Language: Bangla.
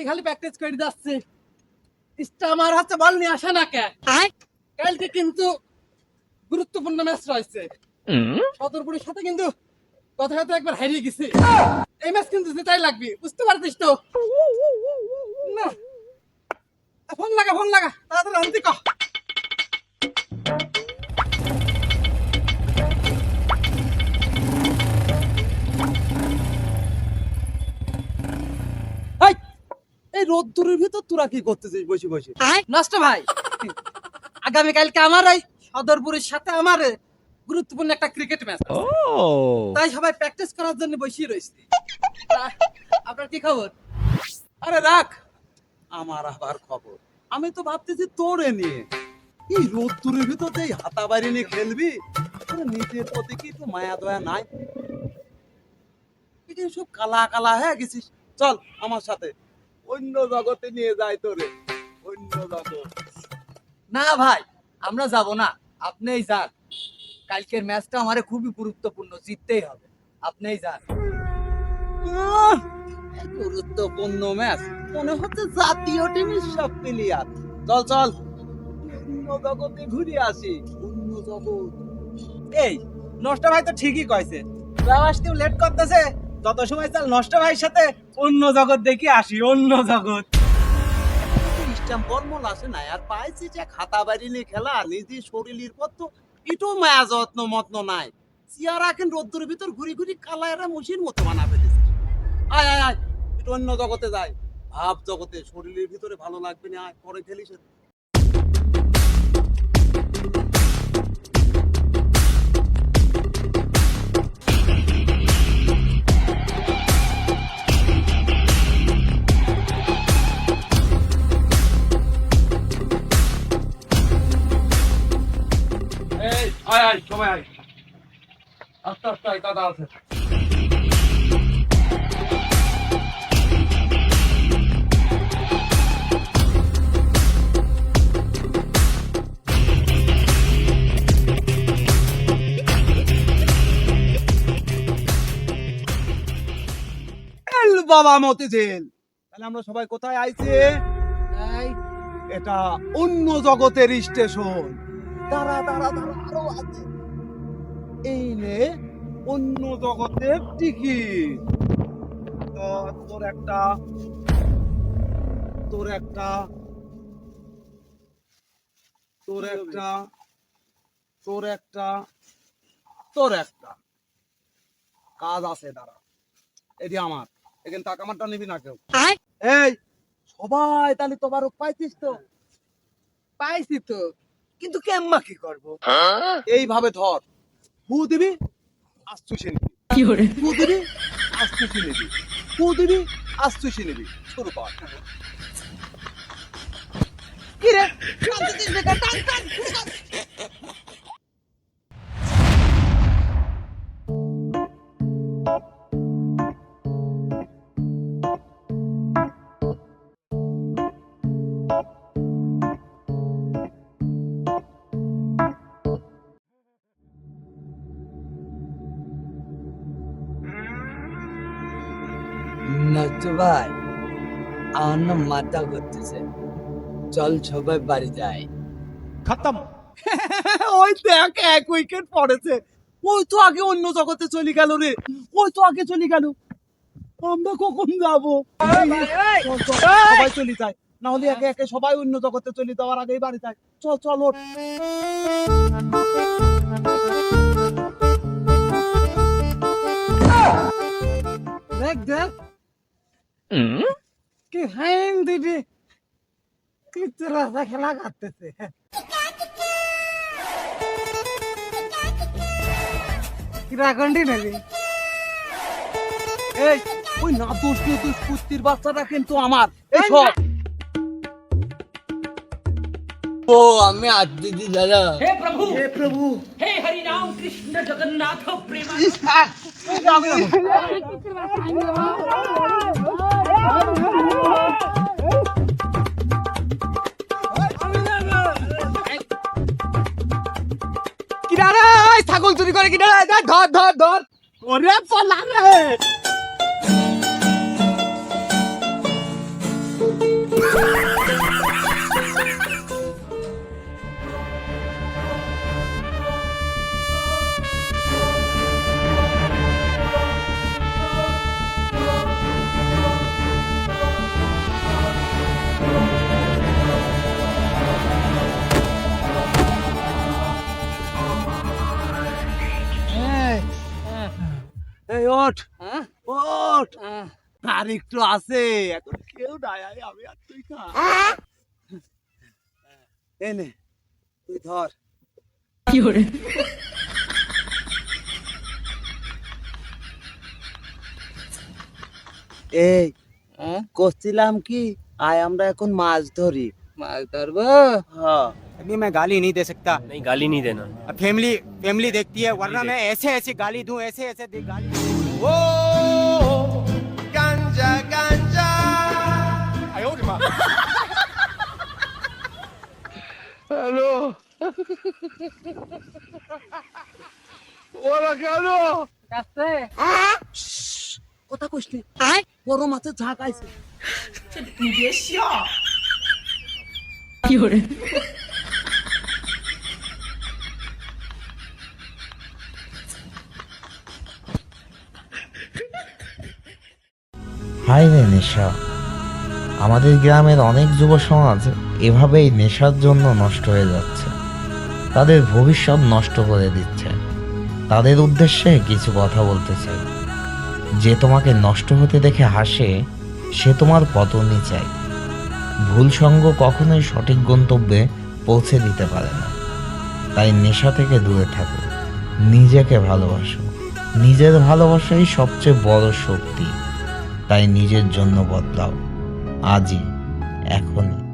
খালি প্র্যাকটিস করে যাচ্ছে। আমার হচ্ছে বল নিয়ে আসে না কে? কালকে কিন্তু গুরুত্বপূর্ণ ম্যাচ রয়েছে। সদরপুরের সাথে কিন্তু কথা কথা একবার হারিয়ে গেছি। এই ম্যাচ কিন্তু জেতাই লাগবে, বুঝতে পারছিস তো? না, ফোন লাগা তাড়াতাড়ি আনতে কহ। এই রোদ্দুরের ভিতর তোরা কি করতেছিস বসে বসে? নষ্ট ভাই, আগামীকালকে আমার এই সদরপুরের সাথে আমার গুরুত্বপূর্ণ একটা ক্রিকেট ম্যাচ আছে। তাই সবাই প্র্যাকটিস করার জন্য বসে রয়েছে। আপনার কি খবর? আরে রাখ, আমার আবার খবর। আমি তো ভাবতেছি তোরে নিয়ে। এই রোদ্দুরের ভিতর এই হাতাবাড়ি নিয়ে খেলবি, নিজের প্রতি কি একটু মায়া দয়া নাই? সব কালা কালা হয়ে গেছিস। চল আমার সাথে অন্য জগতে নিয়ে যাই তোরে, অন্য জগৎ। না ভাই, আমরা যাব না, আপনিই যান। কালকের ম্যাচটা আমারে খুবই গুরুত্বপূর্ণ, জিততেই হবে, আপনিই যান। গুরুত্বপূর্ণ ম্যাচ মনে হচ্ছে জাতীয় টিমের সব প্লেয়ার। চল চল অন্য জগতে ঘুরে আসি, অন্য জগৎ। এই নষ্ট ভাই তো ঠিকই কইছে, আসতেও লেট করতেছে। যত সময় চল নষ্ট ভাইয়ের সাথে অন্য জগৎ দেখি আসি, অন্য জগৎ। ইস্টাম ফর্মুল আসে না আর পাইছি যে খাতা বাড়ি নিয়ে খেলা, নিজে শরীরের পর তো একটু মায়া যত্ন মত্ন নাই। চেয়ার রাখেন রোদ্দুর ভিতর ঘুরি ঘুরি কালায়রা মশির মতো বানাবে দিয়েছে। আয় আয় আয়, একটু অন্য জগতে যাই, ভাব জগতে। শরীরের ভিতরে ভালো লাগবে না, আয় পরে খেলিস। আয় আয় সবাই আয়, আস্তে আস্তে আয়, দাদা আছে। বাবা মতিঝিল, তাহলে আমরা সবাই কোথায় আইছি? এটা অন্য জগতের স্টেশন। দাঁড়া দাঁড়া দাঁড়া, আরো আছে। এই নে অন্য জগতের টিকিট। তোর একটা, তোর একটা, তোর একটা, তোর একটা, তোর একটা কাজ আছে। দাঁড়া, এটি আমার। এখানে টাকা আমারটা নিবি না কেউ। এই সবাই তাহলে তোমার পাইছিস তো? পাইছি তো, কিন্তু কেম্মা কি করবো? এইভাবে ধর, ফু দিবি, আস্তুষে নিবি, ফু দিবি, আস্তুষে নিবি, ফু দিবি, আস্তুষে নিবি। শুরু কর। কি রে, টানতেছিস বেকার, টান টান। নষ্ট ভাই, আমার না মাথা ঘুরতেছে, চল সবাই বাড়ি যাই। খতম। ওই দেখ, এক উইকেট পড়েছে। ওই তো আগে অন্য জগতে চলে গেল রে, ওই তো আগে চলে গেল। আমরা কখন যাবো? সবাই চলে যায়, না হলে একে একে সবাই অন্য জগতে চলে যাওয়ার আগেই বাড়ি যায়। চল চল ওঠ। দেখ দেখ কি হ্যাং দিদি, কি রাস্তা খেলা কাটতেছে। কিরাকন্ডি নাকি? এই ওই নাতুস নুতুস কুস্তির বাচ্চাটা কিন্তু আমার। এই সব ও আমি আজ দিদি দাদা। हे प्रभु হে প্রভু, हे हरि राम कृष्ण जगन्नाथ प्रेमा কিনারে ছাগল চুরি করে, কিনারে ধর ধর ধর। ওরে পলা রে। এই ওঠ হ্যাঁ? ওঠ, আহ, আর একটু আছে, এখন কেউ নাই, আমি আর তুই খা। এনে তুই ধর। এই হ্যাঁ? করছিলাম কি, আয় আমরা এখন মাছ ধরি। মাছ ধরবো? হ্যাঁ अभी मैं गाली नहीं दे सकता। नहीं गाली नहीं देना। अब फैमिली फैमिली देखती है, वरना मैं ऐसे ऐसे गाली दूं, ऐसे ऐसे गाली। ओ गांजा गांजा। आयो रे माँ। হ্যালো, ওরা কেন কাছে? কথা কইস নি, বড় মাছের ঝাঁক আইছে।你别笑。হাই রে নেশা, আমাদের গ্রামের অনেক যুব সমাজ এভাবেই নেশার জন্য নষ্ট হয়ে যাচ্ছে, তাদের ভবিষ্যৎ নষ্ট করে দিচ্ছে। তাদের উদ্দেশ্যে কিছু কথা বলতে চাই। যে তোমাকে নষ্ট হতে দেখে হাসে, সে তোমার পতনই চাই। ভুল সঙ্গ কখনোই সঠিক গন্তব্যে পৌঁছে দিতে পারে না। তাই নেশা থেকে দূরে থাকো, নিজেকে ভালোবাসো। নিজের ভালোবাসাই সবচেয়ে বড় শক্তি। তাই নিজের জন্য বদলাও, আজই, এখনই।